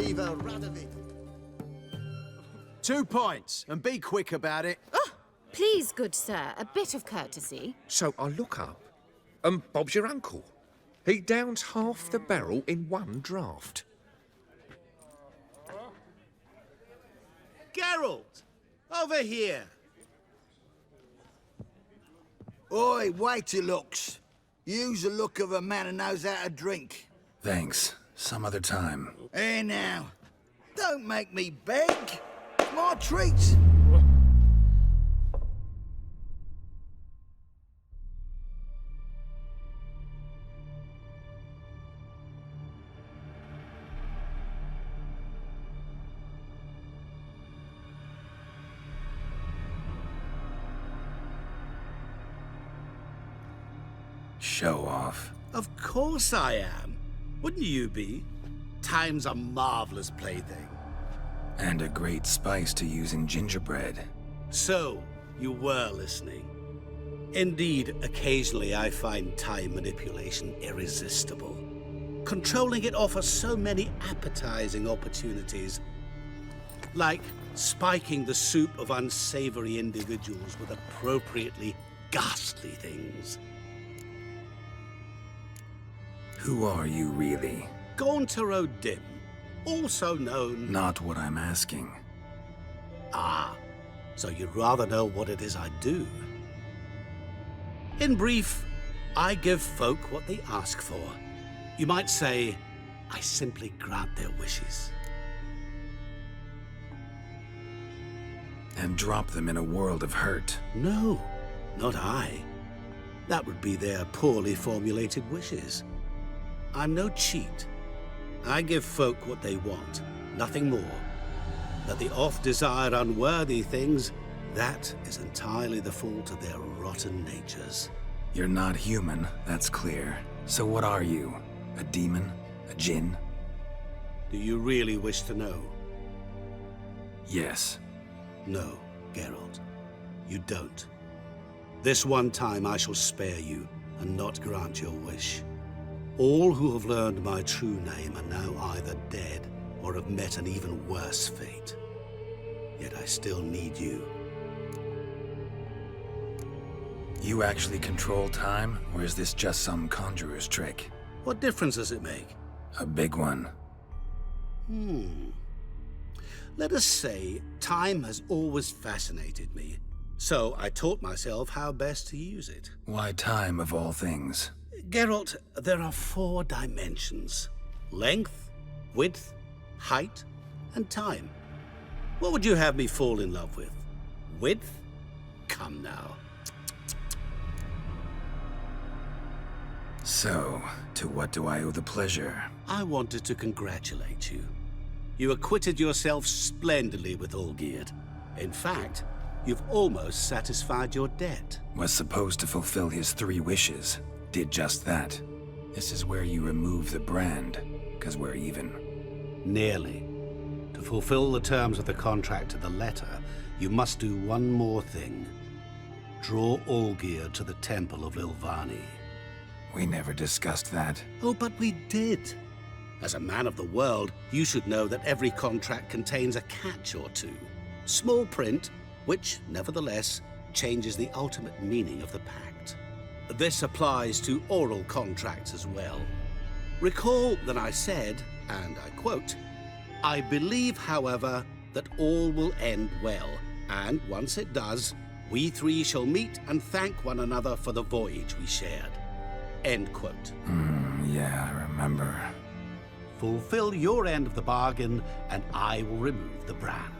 Viva Radovid! 2 points, and be quick about it. Oh, please, good sir, a bit of courtesy. So I look up, and Bob's your uncle. He downs half the barrel in one draught. Geralt! Over here! Oi, wait your looks. Use the look of a man who knows how to drink. Thanks. Some other time. Here now. Don't make me beg. It's my treat. Show off. Of course I am. Wouldn't you be? Time's a marvelous plaything. And a great spice to use in gingerbread. So, you were listening. Indeed, occasionally I find time manipulation irresistible. Controlling it offers so many appetizing opportunities. Like spiking the soup of unsavory individuals with appropriately ghastly things. Who are you, really? Gaunter O'Dimm, also known... Not what I'm asking. Ah, so you'd rather know what it is I do. In brief, I give folk what they ask for. You might say, I simply grant their wishes. And drop them in a world of hurt. No, not I. That would be their poorly formulated wishes. I'm no cheat. I give folk what they want, nothing more. That they oft desire unworthy things, that is entirely the fault of their rotten natures. You're not human, that's clear. So what are you? A demon? A djinn? Do you really wish to know? Yes. No, Geralt. You don't. This one time I shall spare you, and not grant your wish. All who have learned my true name are now either dead or have met an even worse fate. Yet I still need you. You actually control time, or is this just some conjurer's trick? What difference does it make? A big one. Let us say time has always fascinated me, so I taught myself how best to use it. Why time, of all things? Geralt, there are 4 dimensions. Length, width, height, and time. What would you have me fall in love with? Width? Come now. So, to what do I owe the pleasure? I wanted to congratulate you. You acquitted yourself splendidly with Olgierd. In fact, you've almost satisfied your debt. Was supposed to fulfill his 3 wishes. Did just that. This is where you remove the brand, 'cause we're even. Nearly. To fulfill the terms of the contract to the letter, you must do one more thing. Draw Olgierd to the Temple of Lilvani. We never discussed that. Oh, but we did. As a man of the world, you should know that every contract contains a catch or two. Small print, which, nevertheless, changes the ultimate meaning of the pact. This applies to oral contracts as well. Recall that I said, and I quote, "I believe, however, that all will end well, and once it does, we 3 shall meet and thank one another for the voyage we shared." End quote. Yeah, I remember. Fulfill your end of the bargain, and I will remove the brand.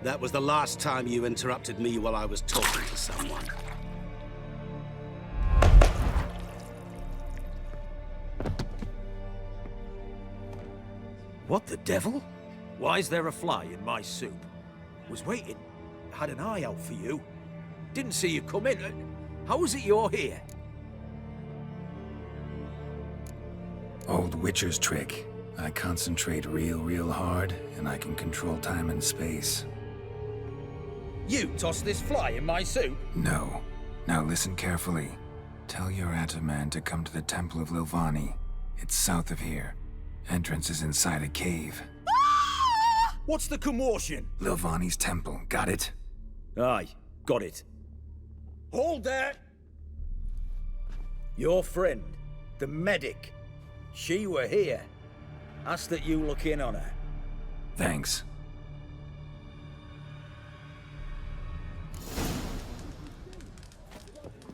That was the last time you interrupted me while I was talking to someone. What the devil? Why is there a fly in my soup? Was waiting. Had an eye out for you. Didn't see you come in. How is it you're here? Old Witcher's trick. I concentrate real hard, and I can control time and space. You tossed this fly in my soup? No. Now listen carefully. Tell your Ataman to come to the Temple of Lilvani. It's south of here. Entrance is inside a cave. What's the commotion? Lilvani's temple, got it? Aye, got it. Hold there! Your friend, the medic, she were here. Ask that you look in on her. Thanks.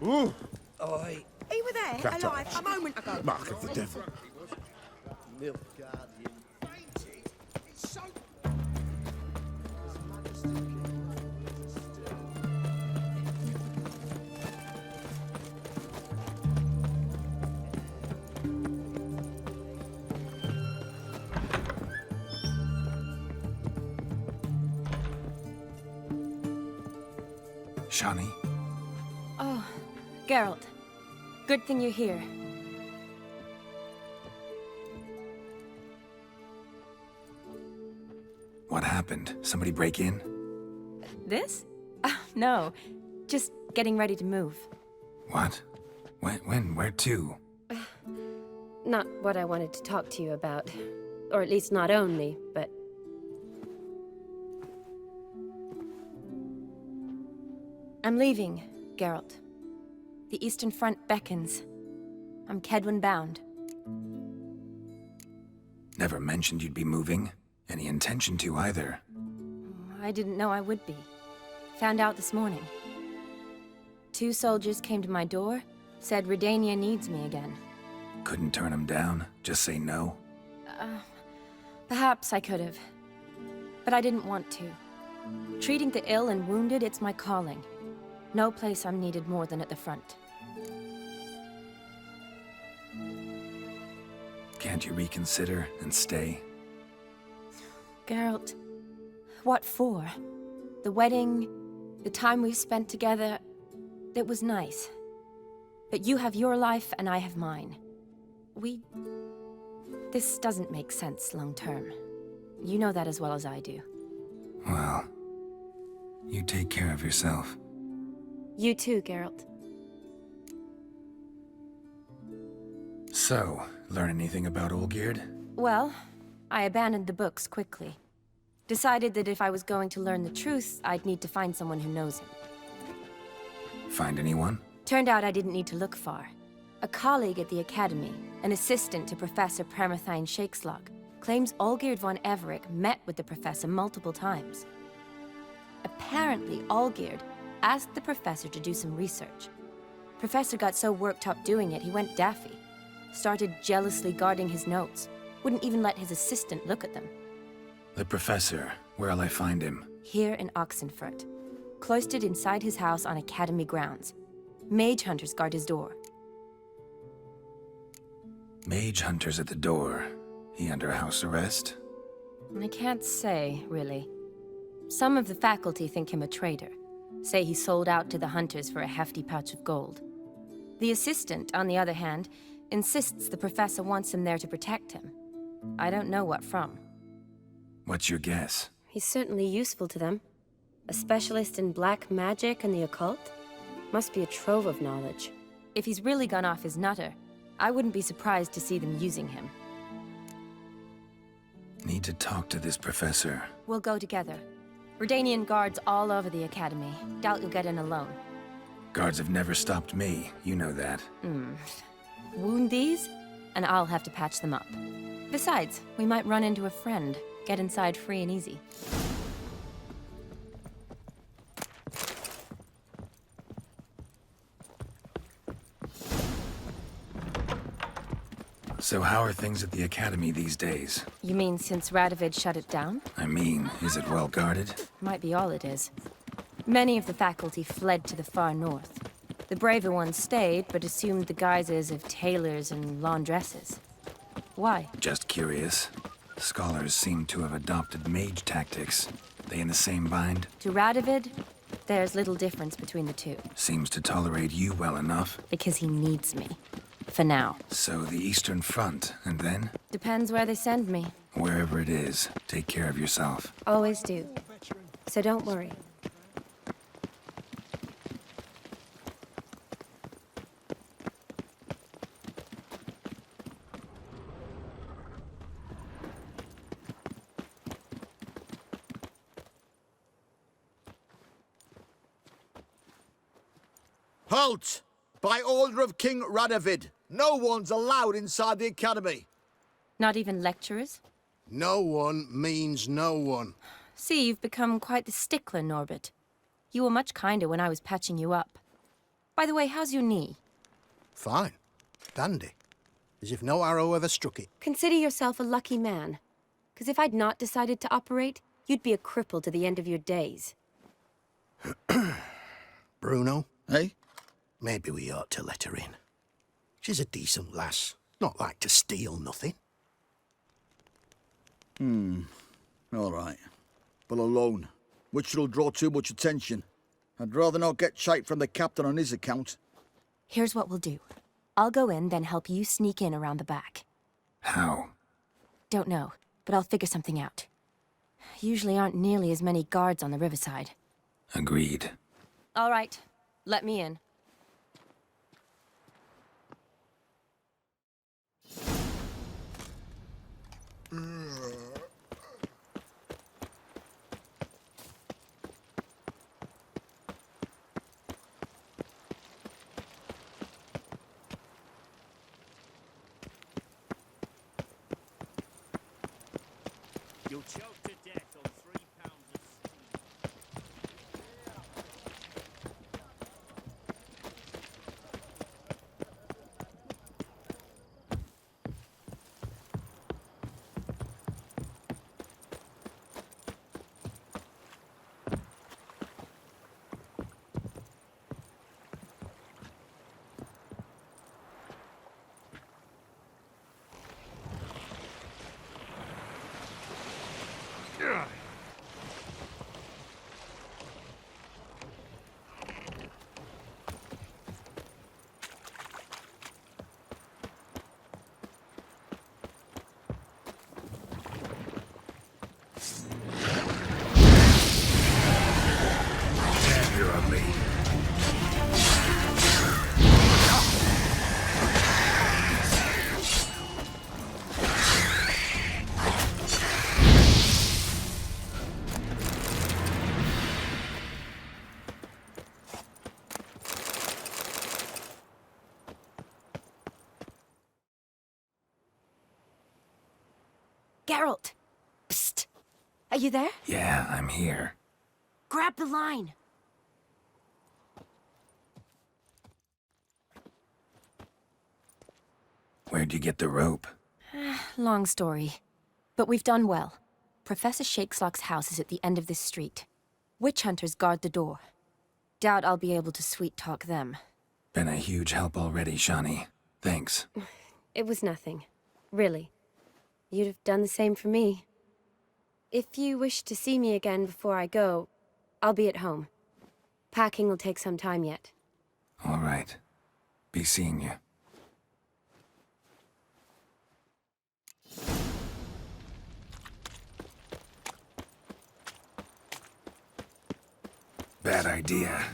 Ooh, Oi. He were there, Cat alive, eyes. a moment ago. mark of the devil. Shani, Oh, Geralt. Good thing you're here. what happened? Somebody break in? This? No. Just getting ready to move. What? When? Where to? Not what I wanted to talk to you about. Or at least not only, but... I'm leaving, Geralt. The Eastern Front beckons. I'm Kedwin bound. Never mentioned you'd be moving. Any intention to either. I didn't know I would be. Found out this morning. 2 soldiers came to my door, said Redania needs me again. Couldn't turn him down? Just say no? Perhaps I could have. But I didn't want to. Treating the ill and wounded, it's my calling. No place I'm needed more than at the front. Can't you reconsider and stay? Geralt, what for? The wedding, the time we've spent together, it was nice. But you have your life and I have mine. This doesn't make sense long term. You know that as well as I do. Well, you take care of yourself. You too, Geralt. So, learn anything about Olgierd? Well, I abandoned the books quickly. Decided that if I was going to learn the truth, I'd need to find someone who knows him. Find anyone? Turned out I didn't need to look far. A colleague at the Academy, an assistant to Professor Permathine Shakeslog, claims Olgierd von Everec met with the professor multiple times. Apparently, Olgierd asked the professor to do some research. Professor got so worked up doing it, he went daffy. Started jealously guarding his notes. Wouldn't even let his assistant look at them. The professor. Where'll I find him? Here in Oxenfurt. Cloistered inside his house on Academy grounds. Mage hunters guard his door. Mage hunters at the door. He under house arrest? I can't say, really. Some of the faculty think him a traitor. Say he sold out to the hunters for a hefty pouch of gold. The assistant, on the other hand, insists the professor wants him there to protect him. I don't know what from. What's your guess? He's certainly useful to them. A specialist in black magic and the occult? Must be a trove of knowledge. If he's really gone off his nutter, I wouldn't be surprised to see them using him. Need to talk to this professor. We'll go together. Redanian guards all over the Academy. Doubt you'll get in alone. Guards have never stopped me, you know that. Wound these, and I'll have to patch them up. Besides, we might run into a friend. Get inside free and easy. So how are things at the Academy these days? You mean since Radovid shut it down? I mean, is it well guarded? Might be all it is. Many of the faculty fled to the far north. The braver ones stayed, but assumed the guises of tailors and laundresses. Why? Just curious. Scholars seem to have adopted mage tactics. They in the same bind? To Radovid, there's little difference between the two. Seems to tolerate you well enough. Because he needs me. For now. So the Eastern Front, and then? Depends where they send me. Wherever it is, take care of yourself. Always do. So don't worry. Halt! By order of King Radovid, no one's allowed inside the academy. Not even lecturers? No one means no one. See, you've become quite the stickler, Norbert. You were much kinder when I was patching you up. By the way, how's your knee? Fine. Dandy. As if no arrow ever struck it. Consider yourself a lucky man. Because if I'd not decided to operate, you'd be a cripple to the end of your days. Bruno, Hey? maybe we ought to let her in. She's a decent lass. Not like to steal nothing. All right. But alone, which will draw too much attention. I'd rather not get shite from the captain on his account. Here's what we'll do. I'll go in, then help you sneak in around the back. How? Don't know, but I'll figure something out. Usually aren't nearly as many guards on the riverside. Agreed. All right, let me in. You'll choke to death on 3 pounds of You're ugly. Geralt! Psst! Are you there? Yeah, I'm here. Grab the line! Where'd you get the rope? Long story. But we've done well. Professor Shakeslock's house is at the end of this street. Witch hunters guard the door. Doubt I'll be able to sweet-talk them. Been a huge help already, Shani. Thanks. It was nothing. Really. You'd have done the same for me. If you wish to see me again before I go, I'll be at home. Packing will take some time yet. All right. Be seeing you. Bad idea.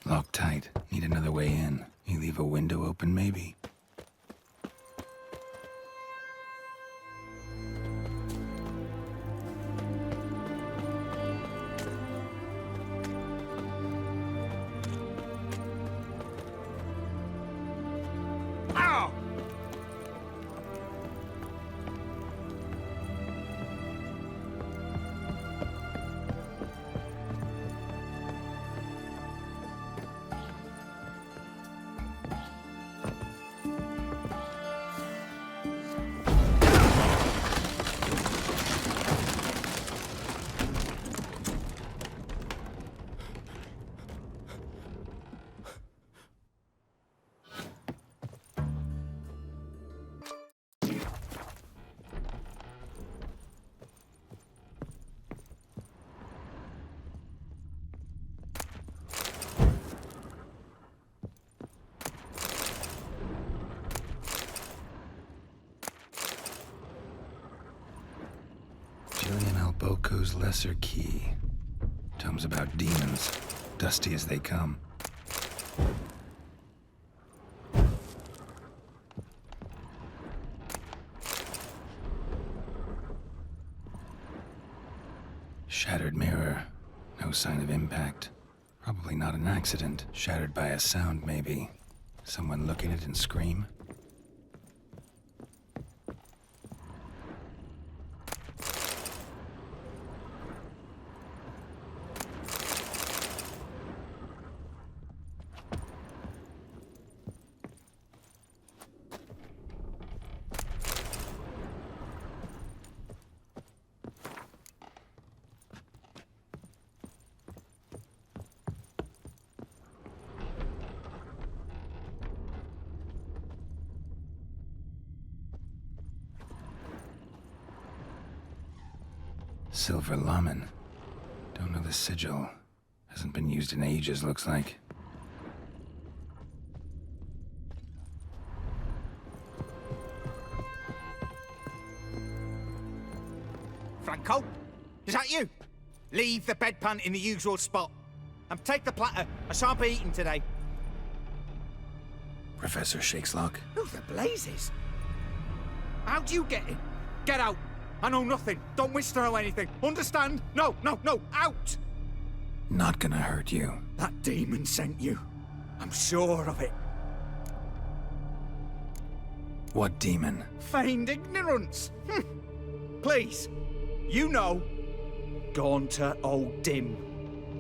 Locked tight. Need another way in. You leave a window open, maybe? Whose lesser key? Tomes about demons, dusty as they come. Shattered mirror. No sign of impact. Probably not an accident. Shattered by a sound, maybe. Someone look at it and scream? Silver Laman. Don't know the sigil. Hasn't been used in ages, looks like. Franco? Is that you? Leave the bedpan in the usual spot. And take the platter. I shan't be eating today. Professor Shakeslock? Who the blazes? How'd you get in? Get out! I know nothing. Don't wish to know anything. Understand? No, no, no! Out! Not gonna hurt you. That demon sent you. I'm sure of it. What demon? Feigned ignorance. Please. You know. Gaunter O'Dimm.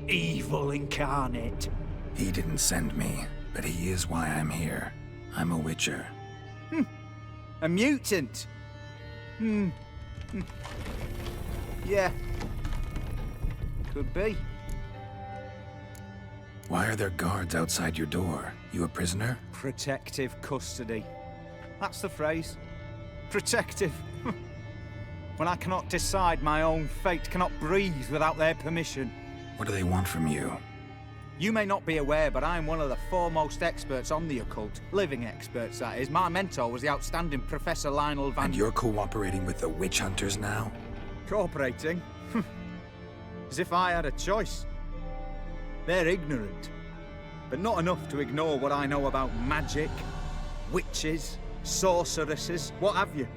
Evil incarnate. He didn't send me, but he is why I'm here. I'm a witcher. A mutant. Yeah. Could be. Why are there guards outside your door? You a prisoner? Protective custody. That's the phrase. Protective. When I cannot decide my own fate, cannot breathe without their permission. What do they want from you? You may not be aware, but I'm one of the foremost experts on the occult. Living experts, that is. My mentor was the outstanding Professor Lionel Van... And you're cooperating with the witch hunters now? Cooperating? As if I had a choice. They're ignorant, but not enough to ignore what I know about magic, witches, sorceresses, what have you.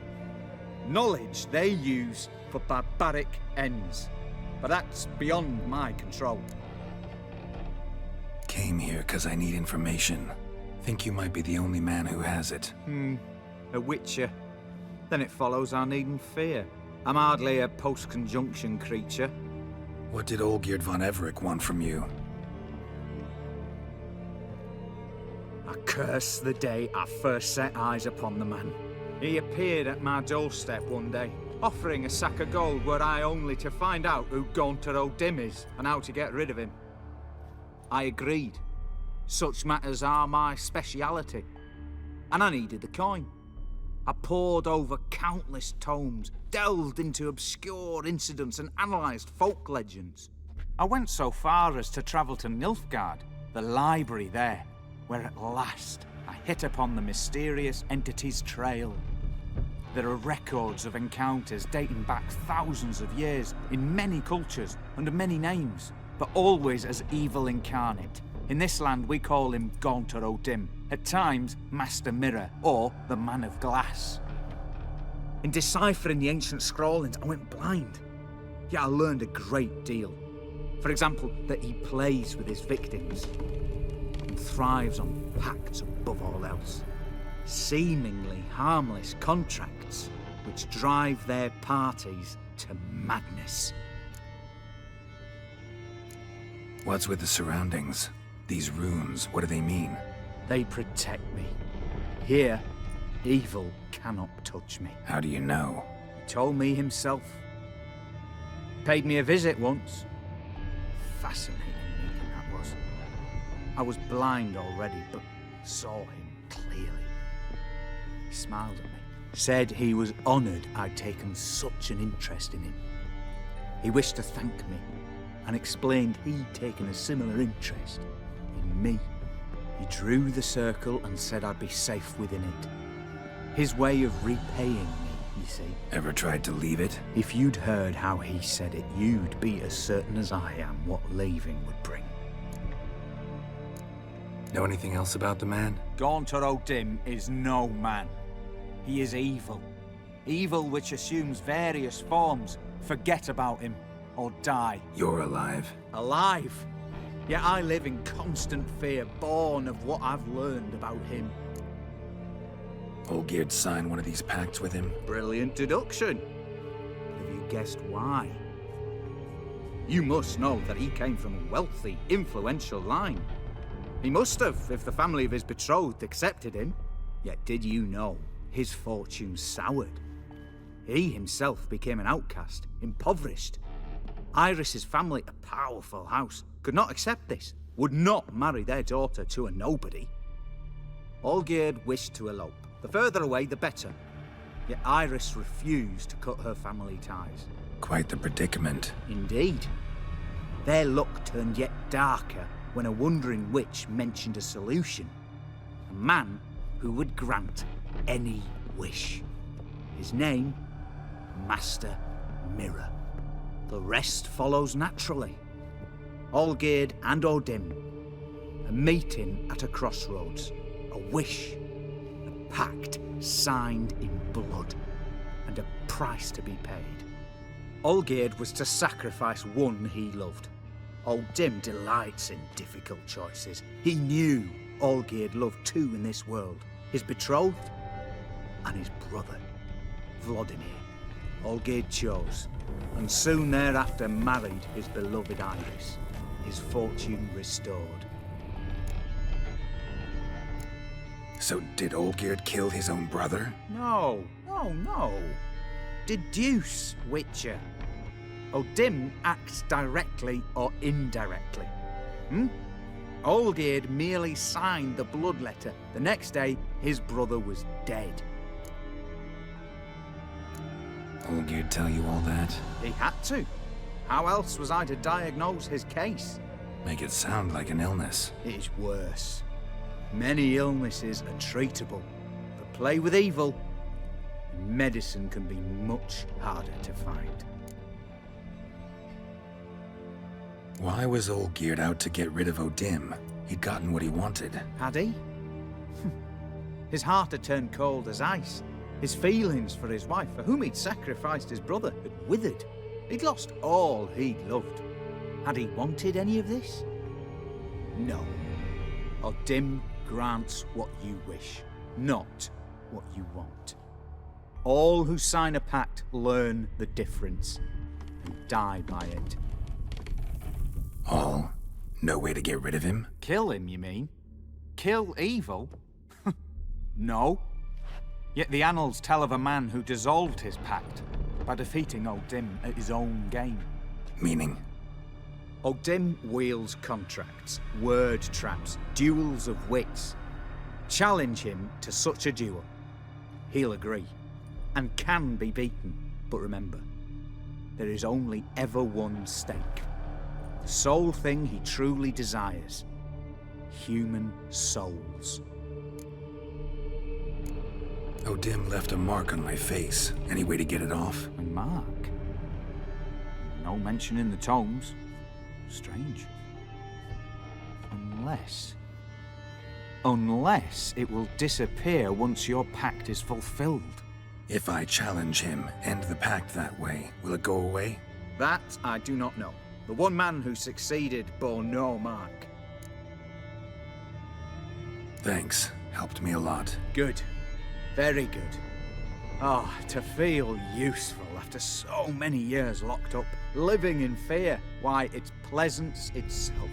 Knowledge they use for barbaric ends. But that's beyond my control. Came here because I need information. Think you might be the only man who has it. A witcher. Then it follows I needn't fear. I'm hardly a post-conjunction creature. What did Olgierd von Everec want from you? I curse the day I first set eyes upon the man. He appeared at my doorstep one day, offering a sack of gold were I only to find out who Gaunter O'Dimm is and how to get rid of him. I agreed. Such matters are my speciality. And I needed the coin. I pored over countless tomes, delved into obscure incidents and analysed folk legends. I went so far as to travel to Nilfgaard, the library there, where at last I hit upon the mysterious entity's trail. There are records of encounters dating back thousands of years in many cultures under many names, but always as evil incarnate. In this land we call him Gaunter O'Dimm, at times Master Mirror or the Man of Glass. In deciphering the ancient scrawlings I went blind, yet I learned a great deal. For example, that he plays with his victims and thrives on pacts above all else. Seemingly harmless contracts which drive their parties to madness. What's with the surroundings? These runes, what do they mean? They protect me. Here, evil cannot touch me. How do you know? He told me himself. Paid me a visit once. Fascinating meeting that was. I was blind already, but saw him clearly. He smiled at me. Said he was honoured I'd taken such an interest in him. He wished to thank me and explained he'd taken a similar interest in me. He drew the circle and said I'd be safe within it. His way of repaying me you see. Ever tried to leave it? If you'd heard how he said it, you'd be as certain as I am what leaving would bring. Know anything else about the man? Gaunter O'Dimm is no man. He is evil. Evil which assumes various forms. Forget about him, or die. You're alive. Alive? Yet I live in constant fear, born of what I've learned about him. Olgierd signed one of these pacts with him? Brilliant deduction. Have you guessed why? You must know that he came from a wealthy, influential line. He must have, if the family of his betrothed accepted him. Yet did you know his fortune soured? He himself became an outcast, impoverished. Iris's family, a powerful house, could not accept this, would not marry their daughter to a nobody. Olgierd wished to elope. The further away, the better. Yet Iris refused to cut her family ties. Quite the predicament. Indeed. Their luck turned yet darker when a wandering witch mentioned a solution. A man who would grant any wish. His name, Master Mirror. The rest follows naturally. Olgierd and O'Dimm, a meeting at a crossroads, a wish, a pact signed in blood, and a price to be paid. Olgierd was to sacrifice one he loved. O'Dimm delights in difficult choices. He knew Olgierd loved two in this world, his betrothed and his brother, Vladimir. Olgierd chose, and soon thereafter married his beloved Iris, his fortune restored. So did Olgierd kill his own brother? No. Deduce, Witcher. O'Dimm acts directly or indirectly. Olgierd merely signed the blood letter. The next day, his brother was dead. Olgierd tell you all that? He had to. How else was I to diagnose his case? Make it sound like an illness. It is worse. Many illnesses are treatable, but play with evil, and medicine can be much harder to find. Why was Olgierd out to get rid of O'Dimm? He'd gotten what he wanted. Had he? His heart had turned cold as ice. His feelings for his wife, for whom he'd sacrificed his brother, had withered. He'd lost all he'd loved. Had he wanted any of this? No. O'Dimm grants what you wish, not what you want. All who sign a pact learn the difference and die by it. All? No way to get rid of him? Kill him, you mean? Kill evil? No. Yet the annals tell of a man who dissolved his pact by defeating O'Dimm at his own game. Meaning? O'Dimm wields contracts, word traps, duels of wits. Challenge him to such a duel. He'll agree, and can be beaten. But remember, there is only ever one stake. The sole thing he truly desires. Human souls. O'Dimm left a mark on my face. Any way to get it off? A mark? No mention in the tomes. Strange. Unless it will disappear once your pact is fulfilled. If I challenge him, end the pact that way, will it go away? That I do not know. The one man who succeeded bore no mark. Thanks. Helped me a lot. Good. Very good. Oh, to feel useful after so many years locked up, living in fear. Why, it's pleasance itself.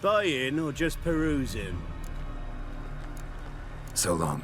Buying or just perusing? So long.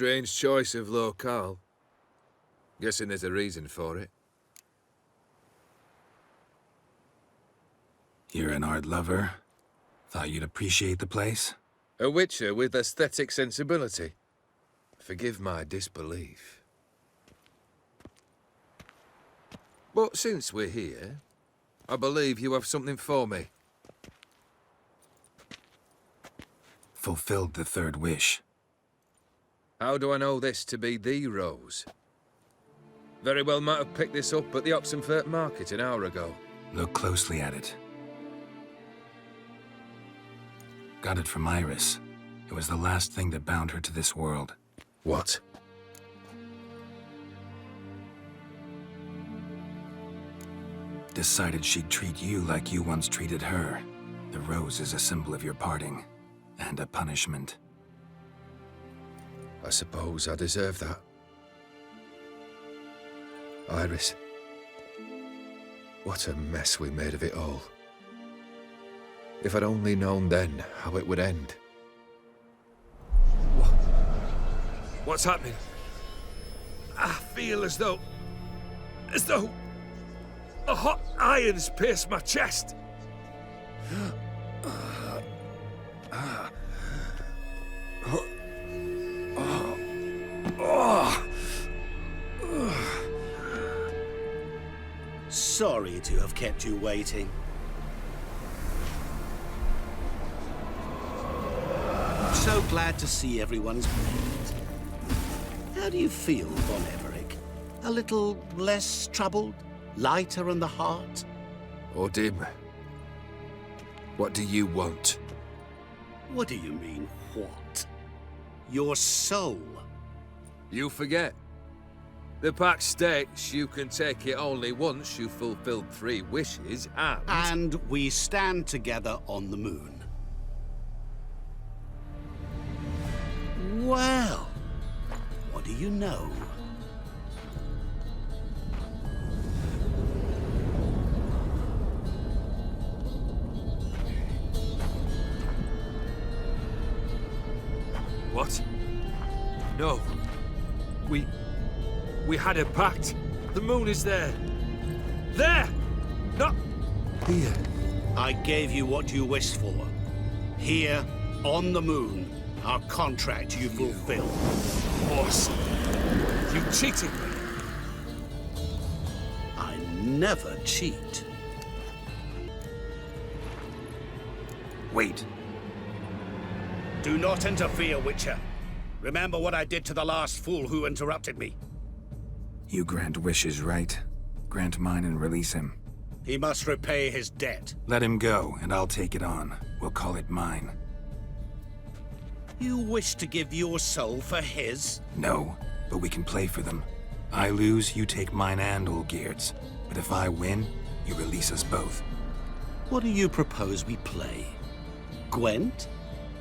Strange choice of locale. Guessing there's a reason for it. You're an art lover? Thought you'd appreciate the place? A witcher with aesthetic sensibility. Forgive my disbelief. But since we're here, I believe you have something for me. Fulfilled the third wish. How do I know this to be the rose? Very well might have picked this up at the Oxenfurt market an hour ago. Look closely at it. Got it from Iris. It was the last thing that bound her to this world. What? Decided she'd treat you like you once treated her. The rose is a symbol of your parting, and a punishment. I suppose I deserve that. Iris. What a mess we made of it all. If I'd only known then how it would end. What's happening? I feel as though a hot iron's pierced my chest. Sorry to have kept you waiting. So glad to see everyone's made. How do you feel, Von Everec? A little less troubled? Lighter in the heart? O'Dimm, what do you want? What do you mean, what? Your soul. You forget. The pact states you can take it only once you've fulfilled 3 wishes, and... And we stand together on the moon. Well, what do you know? What? No. We had a pact. The moon is there. There! Not here. I gave you what you wished for. Here, on the moon, our contract you fulfilled. Horse. You cheated me. I never cheat. Wait. Do not interfere, Witcher. Remember what I did to the last fool who interrupted me. You grant wishes, right? Grant mine and release him. He must repay his debt. Let him go, and I'll take it on. We'll call it mine. You wish to give your soul for his? No, but we can play for them. I lose, you take mine and Olgierd's. But if I win, you release us both. What do you propose we play? Gwent?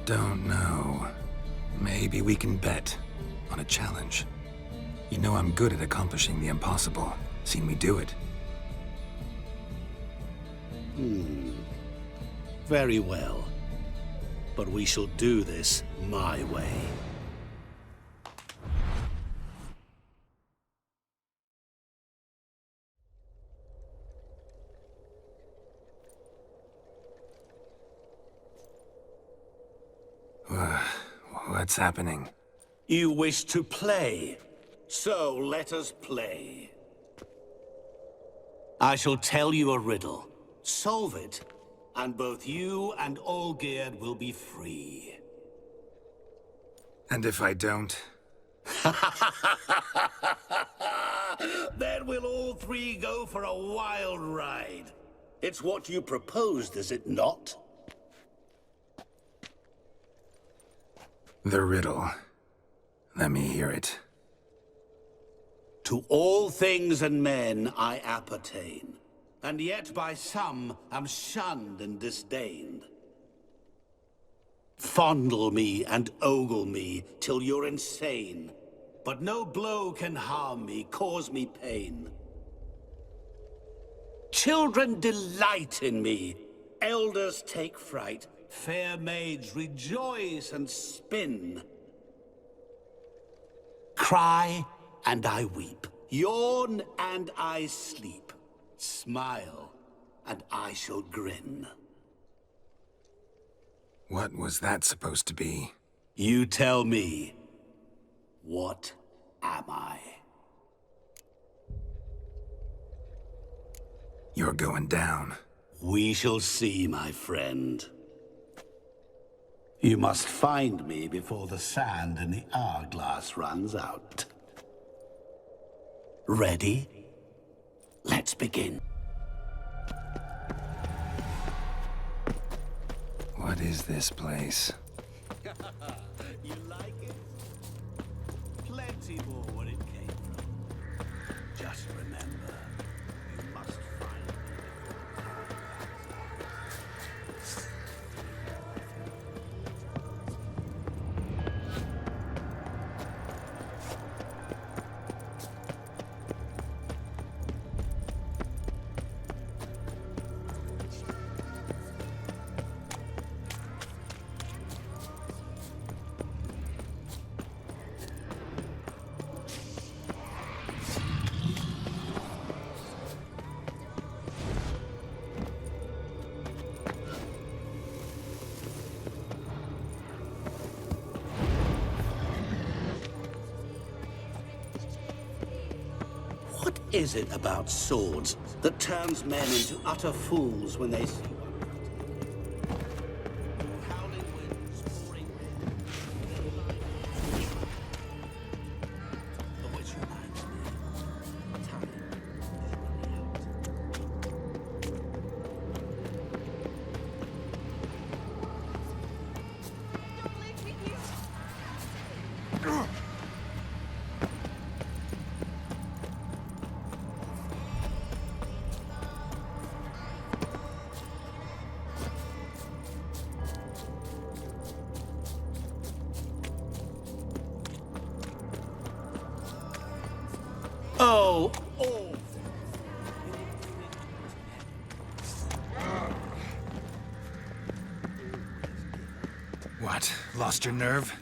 Don't know. Maybe we can bet on a challenge. You know I'm good at accomplishing the impossible. Seen me do it. Very well. But we shall do this my way. What's happening? You wish to play, so let us play. I shall tell you a riddle. Solve it, and both you and Olgierd will be free. And if I don't? Then we'll all 3 go for a wild ride. It's what you proposed, is it not? The riddle. Let me hear it. To all things and men I appertain, and yet by some am shunned and disdained. Fondle me and ogle me till you're insane, but no blow can harm me, cause me pain. Children delight in me, elders take fright, fair maids rejoice and spin. Cry and I weep, yawn and I sleep, smile and I shall grin. What was that supposed to be? You tell me, what am I? You're going down. We shall see, my friend. You must find me before the sand in the hourglass runs out. Ready? Let's begin. What is this place? You like it? Plenty more where it came from. Just remember, you must find me What is it about swords that turns men into utter fools when they see one another? Howling winds, pouring rain. Which reminds me, time is running out. Oh, oh. What? Lost your nerve?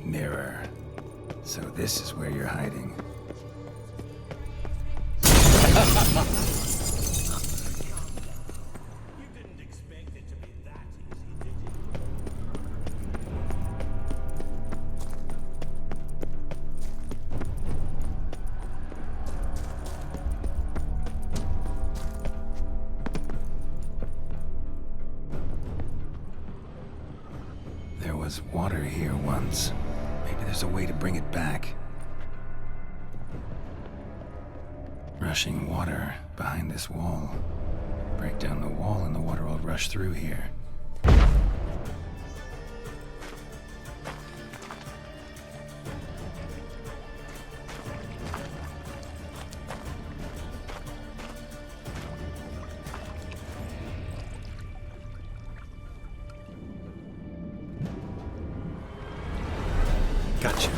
Mirror. So this is where you're hiding. You didn't expect it to be that easy, did you? There was water here once. Maybe there's a way to bring it back. Rushing water behind this wall. Break down the wall and the water will rush through here. Gotcha.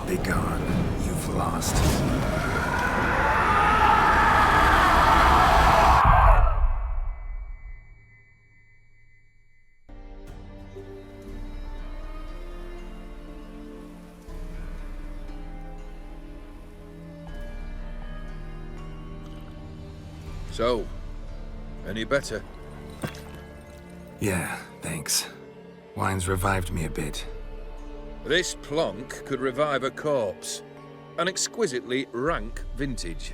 Be gone. You've lost. So, any better? Yeah, thanks. Wine's revived me a bit. This plonk could revive a corpse. An exquisitely rank vintage.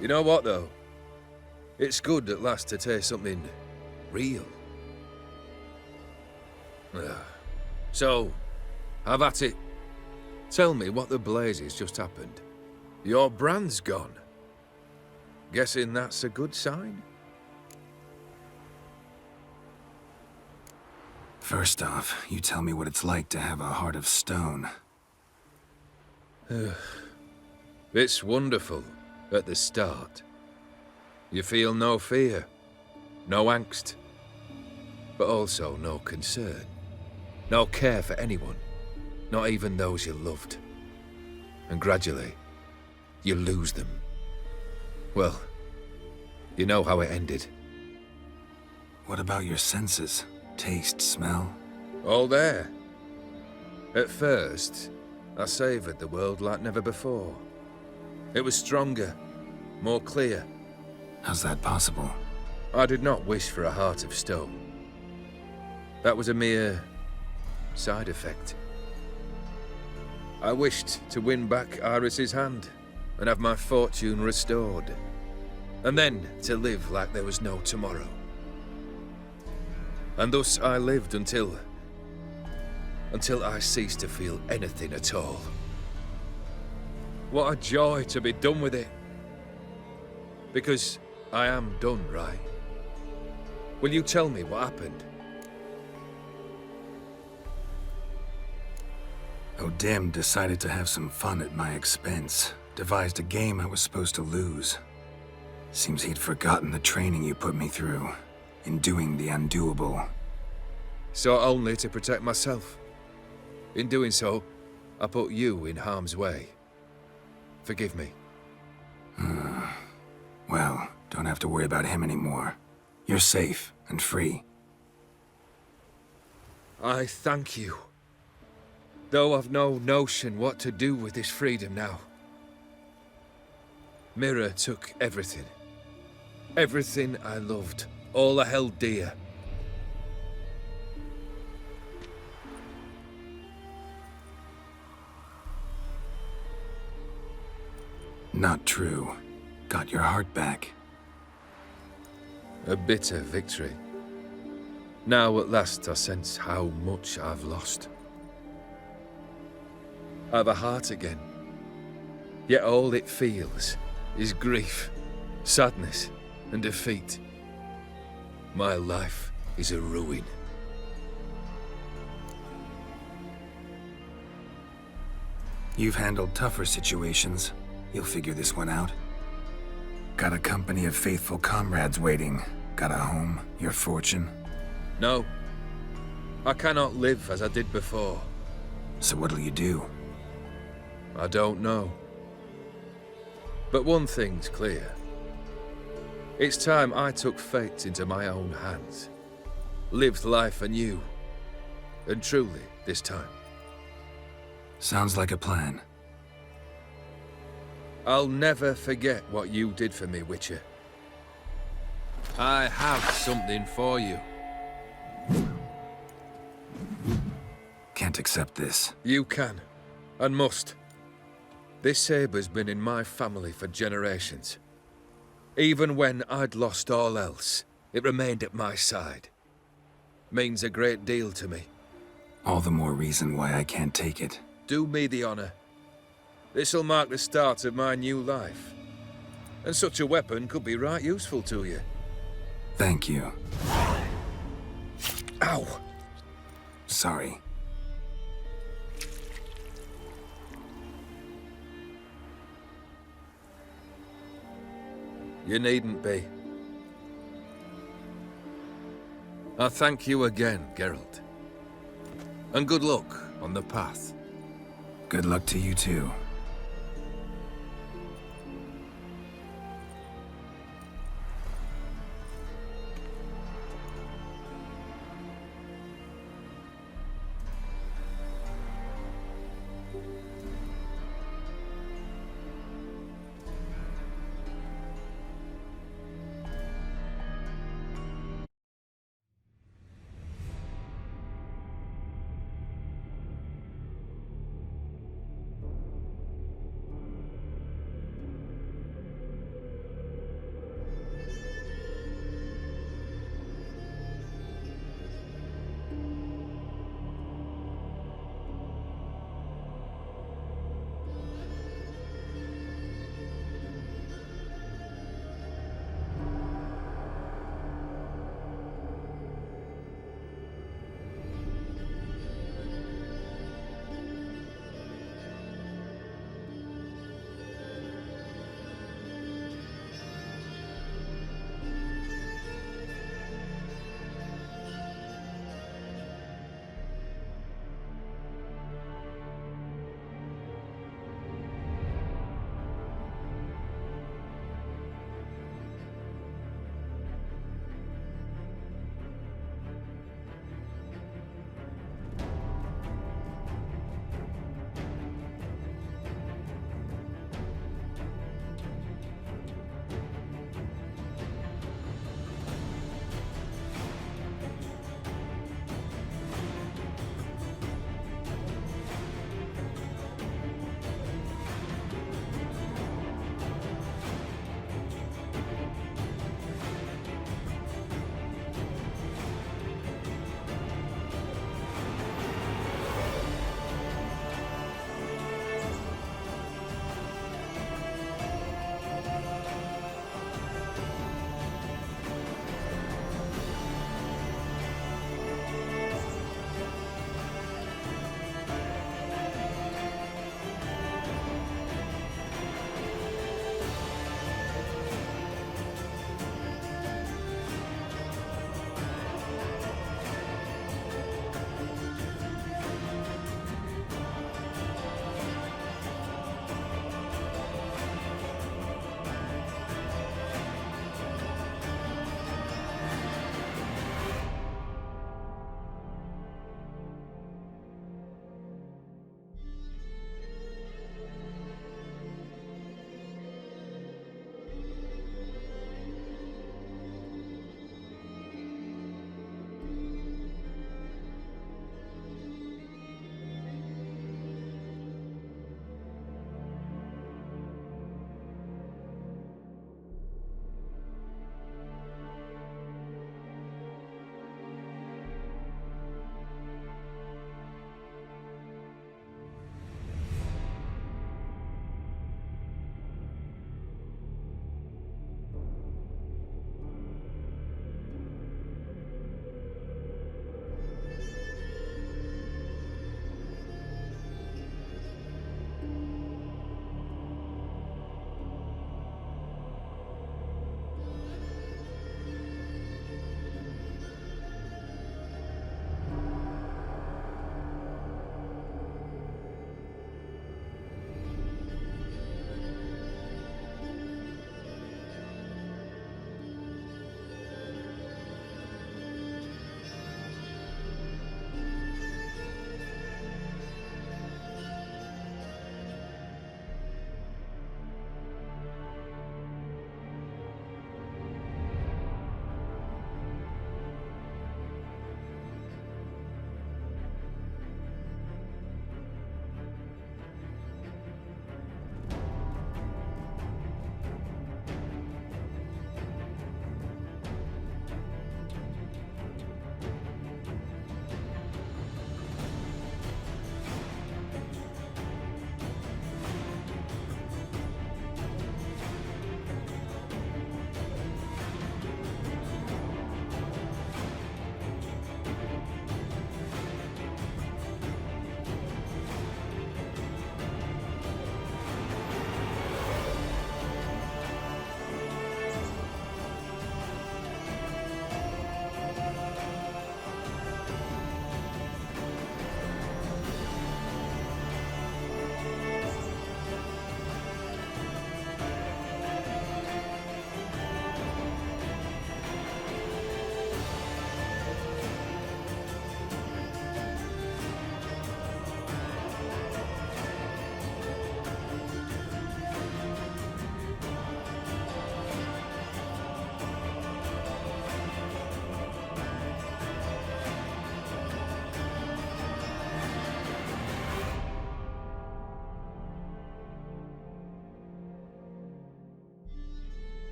You know what, though? It's good at last to taste something real. So, have at it. Tell me what the blazes just happened. Your brand's gone. Guessing that's a good sign? First off, you tell me what it's like to have a heart of stone. It's wonderful at the start. You feel no fear, no angst, but also no concern, no care for anyone, not even those you loved. And gradually, you lose them. Well, you know how it ended. What about your senses? Taste, smell? All there. At first, I savoured the world like never before. It was stronger, more clear. How's that possible? I did not wish for a heart of stone. That was a mere side effect. I wished to win back Iris's hand and have my fortune restored. And then to live like there was no tomorrow. And thus I lived until I ceased to feel anything at all. What a joy to be done with it. Because I am done, right? Will you tell me what happened? O'Dimm decided to have some fun at my expense. Devised a game I was supposed to lose. Seems he'd forgotten the training you put me through. In doing the undoable. So only to protect myself. In doing so, I put you in harm's way. Forgive me. Well, don't have to worry about him anymore. You're safe and free. I thank you. Though I've no notion what to do with this freedom now. Mira took everything. Everything I loved. All I held dear. Not true. Got your heart back. A bitter victory. Now at last I sense how much I've lost. I've a heart again. Yet all it feels is grief, sadness, and defeat. My life is a ruin. You've handled tougher situations. You'll figure this one out. Got a company of faithful comrades waiting. Got a home, your fortune. No. I cannot live as I did before. So what'll you do? I don't know. But one thing's clear. It's time I took fate into my own hands. Lived life anew. And truly, this time. Sounds like a plan. I'll never forget what you did for me, Witcher. I have something for you. Can't accept this. You can, and must. This sabre's been in my family for generations. Even when I'd lost all else, it remained at my side. Means a great deal to me. All the more reason why I can't take it. Do me the honor. This'll mark the start of my new life. And such a weapon could be right useful to you. Thank you. Ow! Sorry. You needn't be. I thank you again, Geralt. And good luck on the path. Good luck to you too.